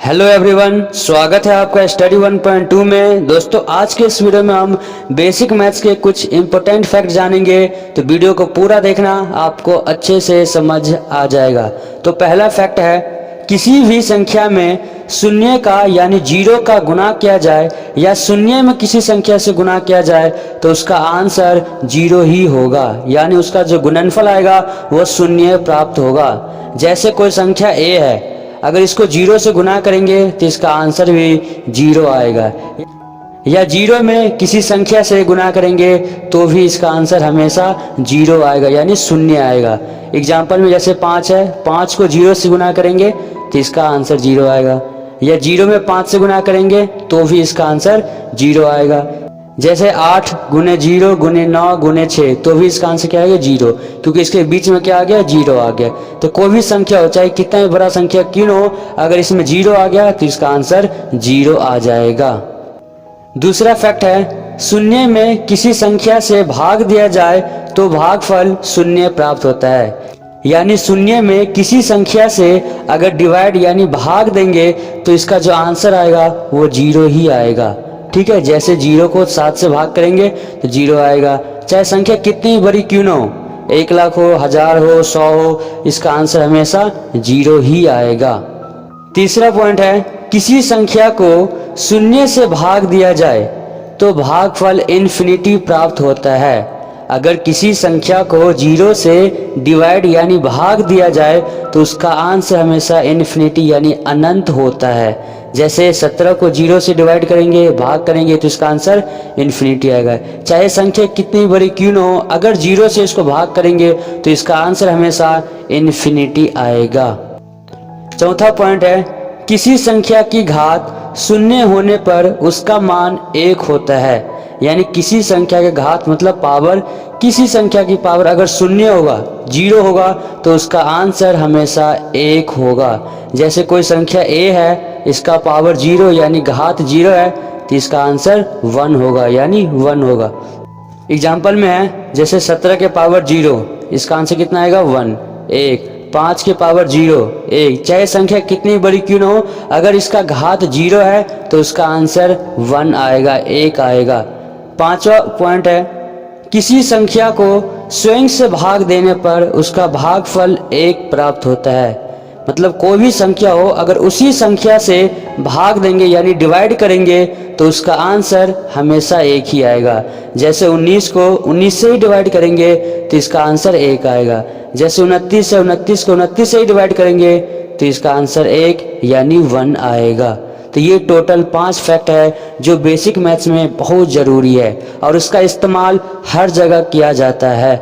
Hello everyone, स्वागत है आपका स्टडी 1.2 में। दोस्तों, आज के इस वीडियो में हम बेसिक मैथ्स के कुछ इंपॉर्टेंट फैक्ट जानेंगे, तो वीडियो को पूरा देखना, आपको अच्छे से समझ आ जाएगा। तो पहला फैक्ट है, किसी भी संख्या में शून्य का यानी जीरो का गुणा किया जाए या शून्य में किसी संख्या से गुणा किया जाए तो उसका आंसर जीरो ही होगा, यानी उसका जो गुणनफल आएगा वो शून्य प्राप्त होगा। जैसे कोई संख्या ए है, अगर इसको जीरो से गुना करेंगे तो इसका आंसर भी जीरो आएगा, या जीरो में किसी संख्या से गुना करेंगे तो भी इसका आंसर हमेशा जीरो आएगा, यानी शून्य आएगा। एग्जाम्पल में जैसे 5 है, 5 को जीरो से गुना करेंगे तो इसका आंसर जीरो आएगा, या जीरो में 5 से गुना करेंगे तो भी इसका आंसर जीरो आएगा। जैसे 8 गुने 0 गुने 9 गुने 6, तो भी इसका आंसर क्या आ गया? जीरो, क्योंकि इसके बीच में क्या आ गया? जीरो आ गया। तो कोई भी संख्या हो, चाहे कितना भी बड़ा संख्या क्यों न हो, अगर इसमें जीरो आ गया तो इसका आंसर जीरो आ जाएगा। दूसरा फैक्ट है, शून्य में किसी संख्या से भाग दिया जाए तो भागफल शून्य प्राप्त होता है, यानी शून्य में किसी संख्या से अगर डिवाइड यानी भाग देंगे तो इसका जो आंसर आएगा वो जीरो ही आएगा। ठीक है, जैसे जीरो को 7 से भाग करेंगे तो जीरो आएगा, चाहे संख्या कितनी बड़ी क्यों ना हो, 1 लाख हो, 1000 हो, 100 हो, इसका आंसर हमेशा जीरो ही आएगा। तीसरा पॉइंट है, किसी संख्या को शून्य से भाग दिया जाए तो भागफल इन्फिनिटी प्राप्त होता है। अगर किसी संख्या को जीरो से डिवाइड यानी भाग दिया जाए तो उसका आंसर हमेशा इन्फिनिटी यानी अनंत होता है। जैसे 17 को जीरो से डिवाइड करेंगे, भाग करेंगे तो इसका आंसर इन्फिनिटी आएगा। चाहे संख्या कितनी बड़ी क्यों न हो, अगर जीरो से इसको भाग करेंगे तो इसका आंसर हमेशा इन्फिनिटी आएगा। चौथा पॉइंट है, किसी संख्या की घात शून्य होने पर उसका मान 1 होता है, यानी किसी संख्या के घात मतलब पावर, किसी संख्या की पावर अगर शून्य होगा, जीरो होगा, तो उसका आंसर हमेशा 1 होगा। जैसे कोई संख्या ए है, इसका पावर जीरो यानी घात जीरो है, तो इसका आंसर 1 होगा, यानी 1 होगा। एग्जाम्पल में है, जैसे 17 के पावर जीरो, इसका आंसर कितना आएगा? 1, 1। 5 के पावर जीरो, 1। चाहे संख्या कितनी बड़ी क्यों न हो, अगर इसका घात जीरो है तो उसका आंसर 1 आएगा, 1 आएगा। पांचवा पॉइंट है, किसी संख्या को स्वयं से भाग देने पर उसका भागफल 1 प्राप्त होता है। मतलब कोई भी संख्या हो, अगर उसी संख्या से भाग देंगे यानी डिवाइड करेंगे तो उसका आंसर हमेशा 1 ही आएगा। जैसे 19 को 19 से ही डिवाइड करेंगे तो इसका आंसर 1 आएगा। जैसे 29 है, 29 को 29 से ही डिवाइड करेंगे तो इसका आंसर 1 यानी 1 आएगा। तो ये टोटल 5 फैक्ट है जो बेसिक मैथ्स में बहुत ज़रूरी है और उसका इस्तेमाल हर जगह किया जाता है।